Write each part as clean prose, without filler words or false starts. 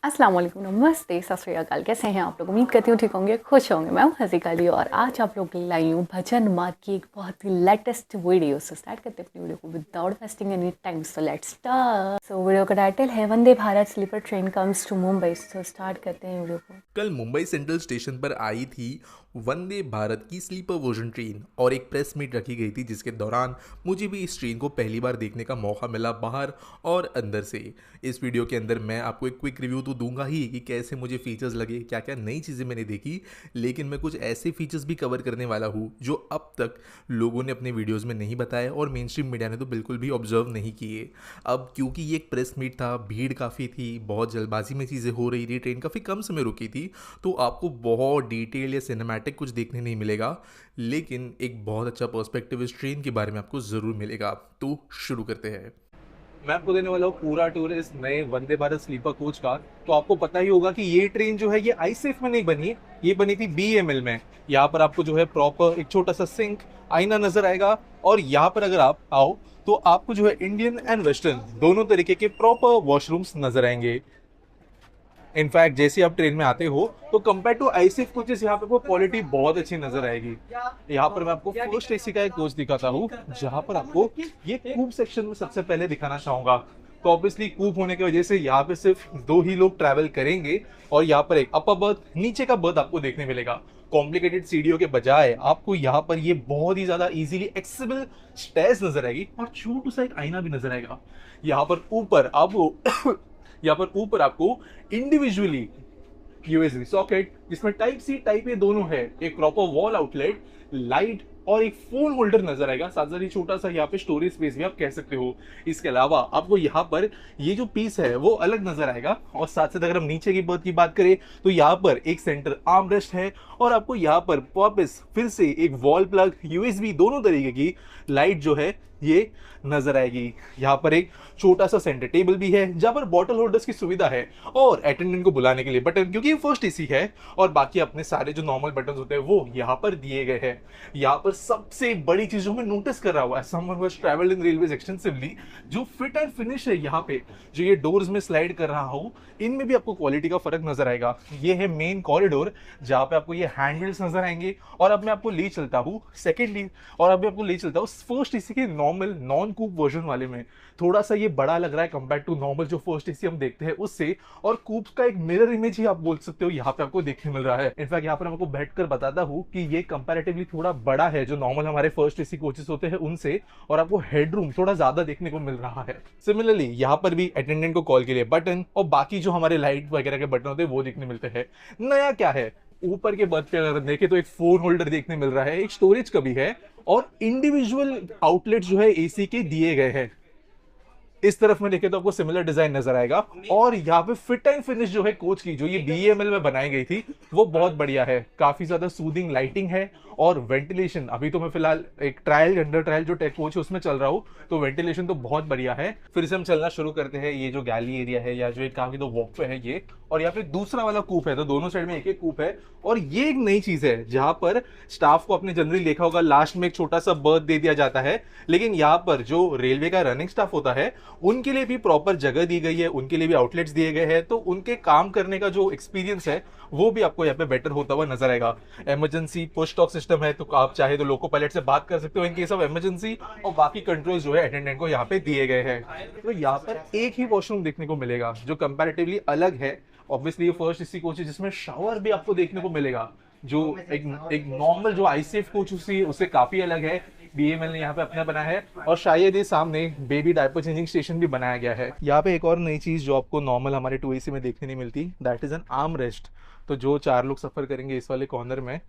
अस्सलाम वालेकुम, नमस्ते, सत श्री अकाल। कैसे हैं आप लोग? उम्मीद करती हूँ ठीक होंगे, खुश होंगे। मैं हूँ हसीका अली और आज आप लोग के लिए लाई हूँ भजन मार्ग की एक बहुत ही लेटेस्ट वीडियो। सो स्टार्ट करते हैं अपनी वीडियो को without wasting any time. So let's start. So video का टाइटल है Vande Bharat sleeper train comes to Mumbai. So start करते हैं वीडियो को। कल मुंबई सेंट्रल स्टेशन पर आई थी वंदे भारत की स्लीपर वर्जन ट्रेन और एक प्रेस मीट रखी गई थी जिसके दौरान मुझे भी इस ट्रेन को पहली बार देखने का मौका मिला बाहर और अंदर से। इस वीडियो के अंदर मैं आपको एक क्विक रिव्यू तो दूंगा ही कि कैसे मुझे फीचर्स लगे, क्या क्या नई चीज़ें मैंने देखी, लेकिन मैं कुछ ऐसे फीचर्स भी कवर करने वाला हूँ जो अब तक लोगों ने अपने वीडियोज़ में नहीं बताए और मेन स्ट्रीम मीडिया ने तो बिल्कुल भी ऑब्जर्व नहीं किए। अब क्योंकि ये एक प्रेस मीट था, भीड़ काफ़ी थी, बहुत जल्दबाजी में चीज़ें हो रही थी, ट्रेन काफ़ी कम समय रुकी थी, तो आपको बहुत डिटेल या सिनेमैटिक कुछ देखने नहीं मिलेगा, लेकिन एक बहुत अच्छा पर्सपेक्टिव इस ट्रेन के बारे में आपको ज़रूर मिलेगा। तो शुरू करते हैं। मैं आपको देने वाला हूँ पूरा टूर इस नए वंदे भारत स्लीपर कोच का। तो आपको पता ही होगा कि ये ट्रेन जो है ये आईसेफ में नहीं बनी, ये बनी थी बीएमएल में। यहाँ पर आपको जो है प्रॉपर एक छोटा सा सिंक आईना नजर आएगा और यहाँ पर अगर आप आओ तो आपको जो है इंडियन एंड वेस्टर्न दोनों तरीके के प्रॉपर वॉशरूम्स नजर आएंगे। इनफैक्ट जैसे आप ट्रेन में आते हो तो कंपेयर टू आईसीएफ कोचेस यहाँ पे वो क्वालिटी बहुत अच्छी नजर आएगी। यहाँ पर मैं आपको फर्स्ट एसी का एक कोच दिखाता हूँ जहाँ पर आपको ये कूप सेक्शन में सबसे पहले दिखाना चाहूंगा। तो ऑब्वियसली कूप होने की वजह से यहाँ पे सिर्फ दो ही लोग ट्रैवल करेंगे और यहाँ पर एक अपर बर्थ नीचे का बर्थ आपको देखने मिलेगा। कॉम्प्लिकेटेड सीढ़ियों के बजाय आपको यहाँ पर ये बहुत ही ज्यादा इजीली एक्सेसिबल स्टेयर्स नजर आएगी और छोटू सा एक आईना भी नजर आएगा। यहाँ पर ऊपर आपको यहाँ पर ऊपर आपको इंडिविजुअली यूएसबी सॉकेट जिसमें टाइप सी टाइप ए दोनों है, एक प्रॉपर वॉल आउटलेट, लाइट और एक फोन होल्डर नजर आएगा। साथ साथ ही छोटा सा यहाँ पे स्टोरेज स्पेस भी आप कह सकते हो। इसके अलावा आपको यहाँ पर ये जो पीस है वो अलग नजर आएगा और साथ साथ अगर हम नीचे की बर्थ की बात करें तो यहाँ पर एक सेंटर आर्म रेस्ट है और आपको यहाँ पर वापस फिर से एक वॉल प्लग यूएसबी दोनों तरीके की लाइट जो है ये नजर आएगी। यहाँ पर एक छोटा सा सेंटर टेबल भी है जहां पर बॉटल होल्डर्स की सुविधा है और अटेंडेंट को बुलाने के लिए बटन, क्योंकि ये फर्स्ट एसी है और बाकी अपने सारे जो नॉर्मल बटन होते हैं वो यहाँ पर दिए गए हैं। यहाँ पर सबसे बड़ी चीज जो मैं नोटिस कर रहा हूँ someone who has travelled in railways extensively, जो फिट एंड फिनिश है यहाँ पे, जो ये डोर्स में स्लाइड कर रहा हूँ इनमें भी आपको क्वालिटी का फर्क नजर आएगा। ये है मेन कॉरिडोर जहाँ पे आपको ये हैंडल्स नजर आएंगे और अब मैं आपको ले चलता हूँ सेकेंडली और अब मैं आपको ले चलता हूँ फर्स्ट एसी के नॉर्मल नॉन कूप वर्जन वाले में। थोड़ा सा ये बड़ा लग रहा है कंपेयर टू नॉर्मल जो फर्स्ट एसी हम देखते हैं उससे, और कूप का एक मिरर इमेज ही आप बोल सकते हो यहाँ पे आपको देखने मिल रहा है। इनफैक्ट यहाँ पर मैं आपको बैठकर बताता हूँ कि ये कंपैरेटिवली थोड़ा बड़ा है जो नॉर्मल हमारे फर्स्ट एसी कोचेस होते हैं उनसे, और आपको हेडरूम थोड़ा ज्यादा देखने को मिल रहा है। सिमिलरली यहाँ पर भी अटेंडेंट को कॉल के लिए बटन और बाकी जो हमारे लाइट वगैरह के बटन होते हैं वो देखने मिलते हैं। नया क्या है, ऊपर के बर्थ पे अगर देखें तो एक फोन होल्डर देखने मिल रहा है, एक स्टोरेज का भी है और इंडिविजुअल आउटलेट जो है एसी के दिए गए हैं। इस तरफ में देखे तो आपको सिमिलर डिजाइन नजर आएगा और यहाँ पे फिट एंड फिनिश जो है कोच की जो ये बीएमएल में बनाई गई थी वो बहुत बढ़िया है। काफी ज्यादा सूदिंग लाइटिंग है और वेंटिलेशन, अभी तो मैं फिलहाल एक ट्रायल अंडर ट्रायल जो टेक कोच है उसमें चल रहा हूँ तो वेंटिलेशन तो बहुत बढ़िया है। फिर से हम चलना शुरू करते हैं। ये जो गैलरी एरिया है या जो एक काफी दो वॉकवे है ये, और यहाँ पे दूसरा वाला कूप है तो दोनों साइड में एक एक कूप है। और ये एक नई चीज है जहां पर स्टाफ को आपने जनरली देखा होगा लास्ट में एक छोटा सा बर्थ दे दिया जाता है, लेकिन यहाँ पर जो रेलवे का रनिंग स्टाफ होता है उनके लिए भी प्रॉपर जगह दी गई है, उनके लिए भी आउटलेट्स दिए गए हैं, तो उनके काम करने का जो एक्सपीरियंस है वो भी आपको यहाँ पे बेटर होता हुआ नजर आएगा। इमरजेंसी पुश टॉक सिस्टम है तो आप चाहे तो लोको पायलट से बात कर सकते हो इन केस ऑफ इमरजेंसी, और बाकी कंट्रोल जो है अटेंडेंट को यहाँ पे दिए गए हैं। तो यहाँ पर एक ही वॉशरूम देखने को मिलेगा जो कंपैरेटिवली अलग है। ऑब्वियसली ये फर्स्ट एसी कोच है जिसमें शावर भी आपको देखने को मिलेगा जो एक नॉर्मल जो आईसीएफ कोच उससे काफी अलग है। बीएमएल ने यहाँ पे अपना बनाया है और शायद ये सामने बेबी डायपर चेंजिंग स्टेशन भी बनाया गया है। यहाँ पे एक और नई चीज जो आपको नॉर्मल हमारे 2AC में देखने नहीं मिलती, that is an arm rest. तो जो 4 लोग सफर करेंगे इस वाले कॉर्नर में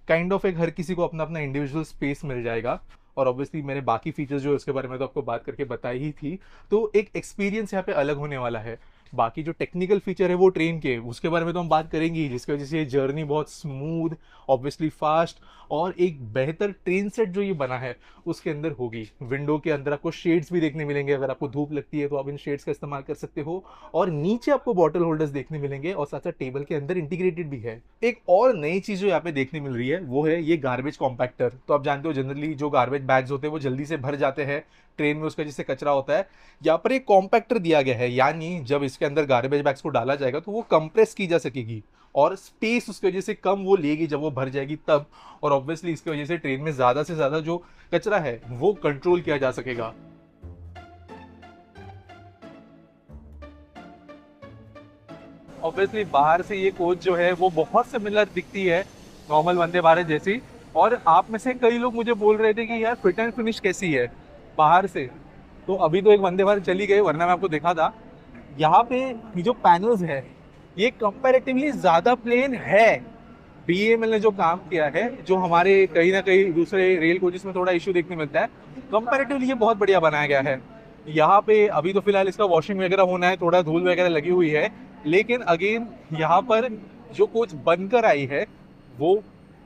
काइंड ऑफ एक हर किसी को अपना अपना इंडिविजुअल स्पेस मिल जाएगा। और ऑब्वियसली मैंने बाकी फीचर्स जो उसके बारे में तो आपको बात करके बताई ही थी, तो एक एक्सपीरियंस यहाँ पे अलग होने वाला है। बाकी जो टेक्निकल फीचर है वो ट्रेन के उसके बारे में तो हम बात करेंगे ही, जिसकी वजह से ये जर्नी बहुत स्मूथ, ऑब्वियसली फास्ट और एक बेहतर ट्रेन सेट जो ये बना है उसके अंदर होगी। विंडो के अंदर आपको शेड्स भी देखने मिलेंगे, अगर आपको धूप लगती है तो आप इन शेड्स का इस्तेमाल कर सकते हो। और नीचे आपको बॉटल होल्डर्स देखने मिलेंगे और साथ साथ टेबल के अंदर इंटीग्रेटेड भी है। एक और नई चीज जो यहाँ पे देखने मिल रही है वो है ये गार्बेज कॉम्पैक्टर। तो आप जानते हो जनरली जो गार्बेज बैग्स होते हैं वो जल्दी से भर जाते हैं, ट्रेन में उसका जैसे कचरा होता है, यहाँ पर एक कॉम्पैक्टर दिया गया है, यानी जब इसके अंदर गार्बेज बैग्स को डाला जाएगा तो वो कंप्रेस की जा सकेगी और स्पेस उसकी वजह से कम वो लेगी जब वो भर जाएगी तब। और ऑब्वियसली इसकी वजह से ट्रेन में ज़्यादा से ज़्यादा जो कचरा है वो कंट्रोल किया जा सकेगा। ऑब्वियसली बाहर से ये कोच जो है वो बहुत सिमिलर दिखती है नॉर्मल वंदे भारत जैसी, और आप में से कई लोग मुझे बोल रहे थे कि यार फिट एंड फिनिश कैसी है बाहर से। तो अभी तो एक वंदे भारत चली गई, वरना मैं आपको दिखा था। यहाँ पे ये जो पैनल्स है ये कंपैरेटिवली ज़्यादा प्लेन है। बीएमएल ने जो काम किया है, जो हमारे कहीं ना कहीं दूसरे रेल कोचेस में थोड़ा इशू देखने मिलता है, कंपैरेटिवली ये बहुत बढ़िया बनाया गया है। यहाँ पे अभी तो फिलहाल इसका वॉशिंग वगैरह होना है, थोड़ा धूल वगैरह लगी हुई है, लेकिन अगेन यहाँ पर जो कोच बनकर आई है वो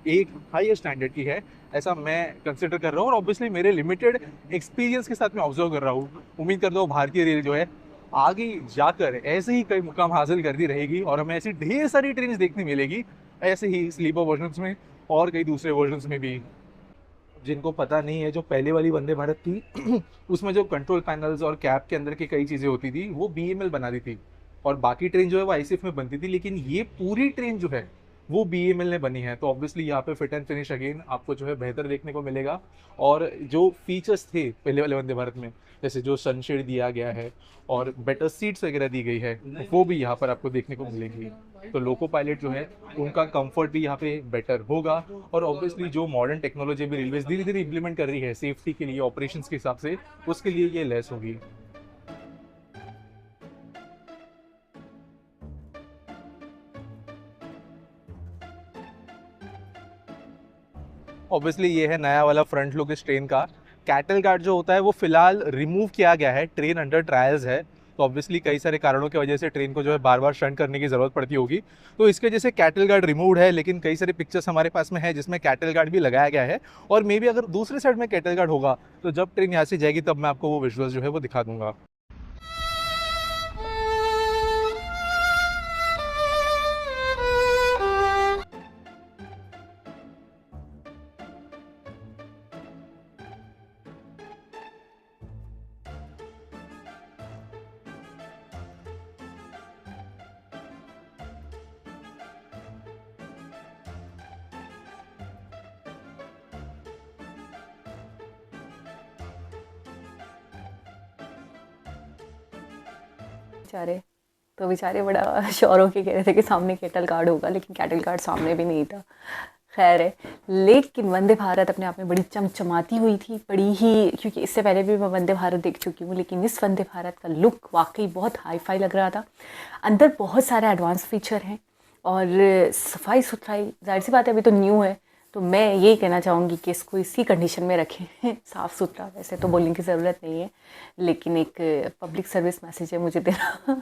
एक हाई स्टैंडर्ड की है, ऐसा मैं कंसिडर कर रहा हूँ। और ऑब्वियसली मेरे लिमिटेड एक्सपीरियंस के साथ मैं ऑब्जर्व कर रहा हूँ, उम्मीद करता हूँ भारतीय रेल जो है आगे जाकर ऐसे ही कई मुकाम हासिल करती रहेगी और हमें ऐसी ढेर सारी ट्रेन देखने मिलेगी, ऐसे ही स्लीपर वर्जन्स में और कई दूसरे वर्जन्स में भी। जिनको पता नहीं है, जो पहले वाली वंदे भारत थी उसमें जो कंट्रोल पैनल्स और कैब के अंदर की कई चीज़ें होती थी वो बीएमएल बना दी थी, और बाकी ट्रेन जो है वो आईसीएफ में बनती थी, लेकिन ये पूरी ट्रेन जो है वो बीएमएल ने बनी है। तो ऑब्वियसली यहाँ पे फिट एंड फिनिश अगेन आपको जो है बेहतर देखने को मिलेगा। और जो फीचर्स थे पहले वाले वंदे भारत में, जैसे जो सनशेड दिया गया है और बेटर सीट्स वगैरह दी गई है, वो भी यहाँ पर आपको देखने को मिलेंगी। तो लोको पायलट जो है उनका कंफर्ट भी यहाँ पे बेटर होगा। और ऑब्वियसली जो मॉडर्न टेक्नोलॉजी भी रेलवेज धीरे धीरे इंप्लीमेंट कर रही है सेफ्टी के लिए, ऑपरेशंस के हिसाब से, उसके लिए ये लेस होगी। ऑब्वियसली ये है नया वाला फ्रंट लुक इस ट्रेन का। कैटल गार्ड जो होता है वो फिलहाल रिमूव किया गया है, ट्रेन अंडर ट्रायल्स है, तो ऑब्वियसली कई सारे कारणों की वजह से ट्रेन को जो है बार बार शंट करने की ज़रूरत पड़ती होगी, तो इसके जैसे कैटल गार्ड रिमूव्ड है। लेकिन कई सारे पिक्चर्स हमारे पास में है जिसमें कैटल गार्ड भी लगाया गया है, और मे बी अगर दूसरे साइड में कैटल गार्ड होगा तो जब ट्रेन यहाँ से जाएगी तब मैं आपको वो विजुअल्स जो है वो दिखा दूंगा। बेचारे तो बेचारे बड़ा श्योर होके कह रहे थे कि सामने कैटल गार्ड होगा, लेकिन कैटल गार्ड सामने भी नहीं था। खैर है, लेकिन वंदे भारत अपने आप में बड़ी चमचमाती हुई थी, बड़ी ही, क्योंकि इससे पहले भी मैं वंदे भारत देख चुकी हूँ, लेकिन इस वंदे भारत का लुक वाकई बहुत हाई फाई लग रहा था। अंदर बहुत सारे एडवांस फीचर हैं और सफाई सुथराई, जाहिर सी बात है अभी तो न्यू है, तो मैं यही कहना चाहूँगी कि इसको इसी कंडीशन में रखें साफ़ सुथरा। वैसे तो बोलने की ज़रूरत नहीं है, लेकिन एक पब्लिक सर्विस मैसेज है मुझे देना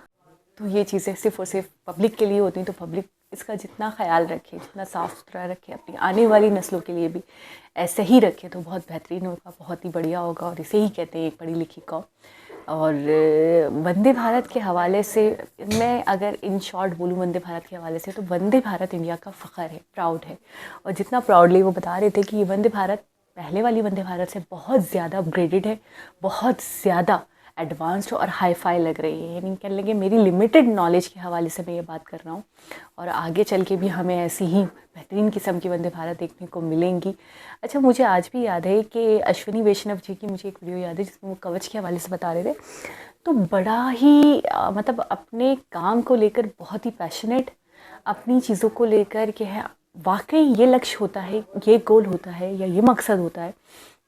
तो ये चीज़ें सिर्फ़ और सिर्फ पब्लिक के लिए होती हैं, तो पब्लिक इसका जितना ख्याल रखे, जितना साफ़ सुथरा रखे, अपनी आने वाली नस्लों के लिए भी ऐसे ही रखे तो बहुत बेहतरीन होगा, बहुत ही बढ़िया होगा। और इसे ही कहते हैं एक पढ़ी लिखी कौम। और वंदे भारत के हवाले से मैं अगर इन शॉर्ट बोलूँ वंदे भारत के हवाले से, तो वंदे भारत इंडिया का फ़ख्र है, प्राउड है। और जितना प्राउडली वो बता रहे थे कि ये वंदे भारत पहले वाली वंदे भारत से बहुत ज़्यादा अपग्रेडेड है, बहुत ज़्यादा एडवांस्ड और हाई फाई लग रही है। यानी कह लगे मेरी लिमिटेड नॉलेज के हवाले से मैं ये बात कर रहा हूँ, और आगे चल के भी हमें ऐसी ही बेहतरीन किस्म की वंदे भारत देखने को मिलेंगी। अच्छा, मुझे आज भी याद है कि अश्विनी वैष्णव जी की मुझे एक वीडियो याद है जिसमें वो कवच के हवाले से बता रहे थे, तो बड़ा ही मतलब अपने काम को लेकर बहुत ही पैशनेट, अपनी चीज़ों को लेकर कि है वाकई ये लक्ष्य होता है, ये गोल होता है या ये मकसद होता है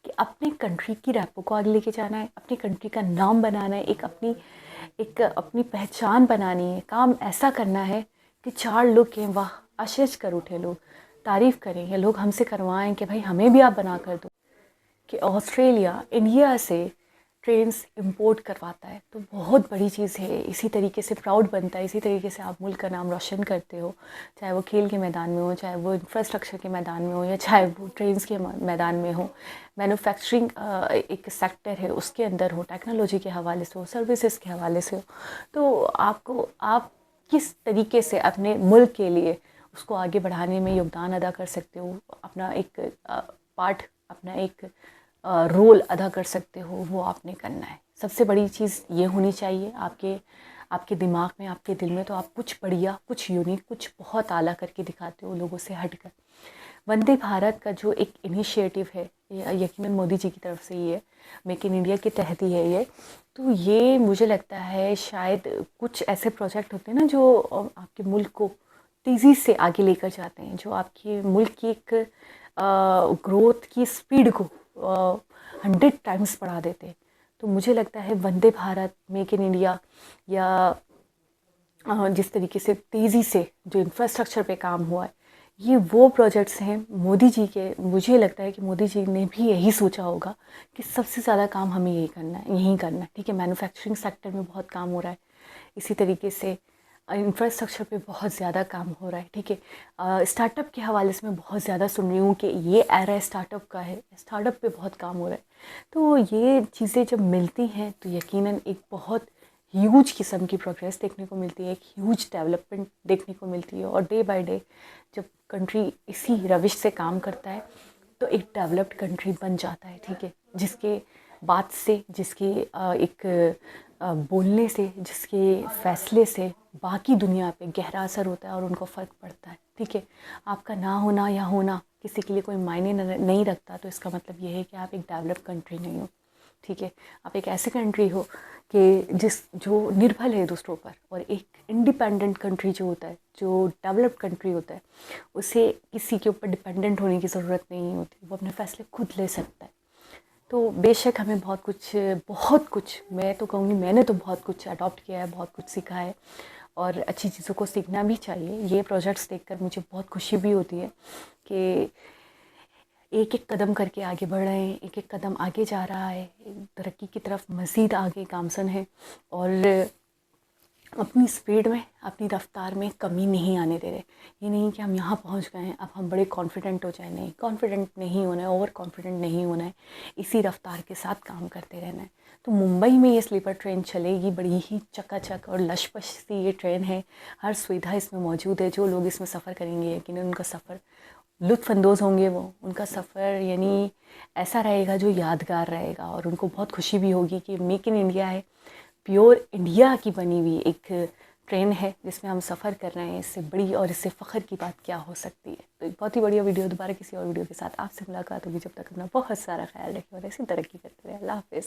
कि अपने कंट्री की रैपो को आगे लेके जाना है, अपनी कंट्री का नाम बनाना है, एक अपनी पहचान बनानी है, काम ऐसा करना है कि 4 लोग कहें वाह, आश्चर्य कर उठे, लोग तारीफ़ करें या लोग हमसे करवाएं कि भाई हमें भी आप बना कर दो। कि ऑस्ट्रेलिया इंडिया से ट्रेन्स इंपोर्ट करवाता है, तो बहुत बड़ी चीज़ है। इसी तरीके से प्राउड बनता है, इसी तरीके से आप मुल्क का नाम रोशन करते हो, चाहे वो खेल के मैदान में हो, चाहे वो इंफ्रास्ट्रक्चर के मैदान में हो, या चाहे वो ट्रेन्स के मैदान में हो, मैन्युफैक्चरिंग एक सेक्टर है उसके अंदर हो, टेक्नोलॉजी के हवाले से हो, सर्विसेज के हवाले से हो। तो आप किस तरीके से अपने मुल्क के लिए उसको आगे बढ़ाने में योगदान अदा कर सकते हो, अपना एक पार्ट, अपना एक रोल अदा कर सकते हो वो आपने करना है। सबसे बड़ी चीज़ ये होनी चाहिए आपके आपके दिमाग में, आपके दिल में, तो आप कुछ बढ़िया, कुछ यूनिक, कुछ बहुत आला करके दिखाते हो लोगों से हटकर। वंदे भारत का जो एक इनिशिएटिव है, यकीनन मोदी जी की तरफ से ही है, मेक इन इंडिया के तहत ही है ये। तो ये मुझे लगता है शायद कुछ ऐसे प्रोजेक्ट होते हैं ना जो आपके मुल्क को तेज़ी से आगे लेकर जाते हैं, जो आपके मुल्क की एक ग्रोथ की स्पीड को 100 टाइम्स बढ़ा देते हैं। तो मुझे लगता है Vande Bharat, make in India या जिस तरीके से तेज़ी से जो इंफ्रास्ट्रक्चर पे काम हुआ है, ये वो प्रोजेक्ट्स हैं मोदी जी के। मुझे लगता है कि मोदी जी ने भी यही सोचा होगा कि सबसे ज़्यादा काम हमें यही करना है, यही करना है। ठीक है, मैन्युफैक्चरिंग सेक्टर में बहुत काम हो रहा है, इसी तरीके से इंफ्रास्ट्रक्चर पे बहुत ज़्यादा काम हो रहा है। ठीक है, स्टार्टअप के हवाले से मैं बहुत ज़्यादा सुन रही हूँ कि ये एरा स्टार्टअप का है, स्टार्टअप पे बहुत काम हो रहा है। तो ये चीज़ें जब मिलती हैं तो यकीनन एक बहुत ह्यूज किस्म की प्रोग्रेस देखने को मिलती है, एक ह्यूज डेवलपमेंट देखने को मिलती है। और डे बाय डे जब कंट्री इसी रविश से काम करता है तो एक डेवलप्ड कंट्री बन जाता है। ठीक है, जिसके बात से, जिसके एक बोलने से, जिसके फैसले से बाकी दुनिया पे गहरा असर होता है और उनको फ़र्क पड़ता है। ठीक है, आपका ना होना या होना किसी के लिए कोई मायने नहीं रखता, तो इसका मतलब ये है कि आप एक डेवलप्ड कंट्री नहीं हो। ठीक है, आप एक ऐसी कंट्री हो कि जो निर्भर है दूसरों पर। और एक इंडिपेंडेंट कंट्री जो होता है, जो डेवलप्ड कंट्री होता है, उसे किसी के ऊपर डिपेंडेंट होने की ज़रूरत नहीं होती, वो अपने फैसले खुद ले सकता है। तो बेशक हमें बहुत कुछ मैं तो कहूँगी मैंने तो बहुत कुछ अडॉप्ट किया है, बहुत कुछ सीखा है और अच्छी चीज़ों को सीखना भी चाहिए। ये प्रोजेक्ट्स देखकर मुझे बहुत खुशी भी होती है कि एक एक कदम करके आगे बढ़ रहे हैं, एक एक कदम आगे जा रहा है, तरक्की की तरफ मज़ीद आगे गामसन है और अपनी स्पीड में, अपनी रफ्तार में कमी नहीं आने दे रहे। ये नहीं कि हम यहाँ पहुँच गए हैं अब हम बड़े कॉन्फिडेंट हो जाए, नहीं, कॉन्फिडेंट नहीं होना है, ओवर कॉन्फिडेंट नहीं होना है, इसी रफ्तार के साथ काम करते रहना है। तो मुंबई में ये स्लीपर ट्रेन चलेगी, बड़ी ही चकाचक और लशपश सी ये ट्रेन है, हर सुविधा इसमें मौजूद है। जो लोग इसमें सफ़र करेंगे यकीनन उनका सफ़र लुत्फ़अंदोज़ होंगे, वो उनका सफ़र यानी ऐसा रहेगा जो यादगार रहेगा और उनको बहुत खुशी भी होगी कि मेक इन इंडिया है, प्योर इंडिया की बनी हुई एक ट्रेन है जिसमें हम सफ़र कर रहे हैं। इससे बड़ी और इससे फ़ख्र की बात क्या हो सकती है। तो एक बहुत ही बढ़िया वीडियो, दोबारा किसी और वीडियो के साथ आपसे मुलाकात होगी। जब तक अपना बहुत सारा ख्याल रखें और ऐसी तरक्की करते रहे। अल्लाह हाफ़िज़।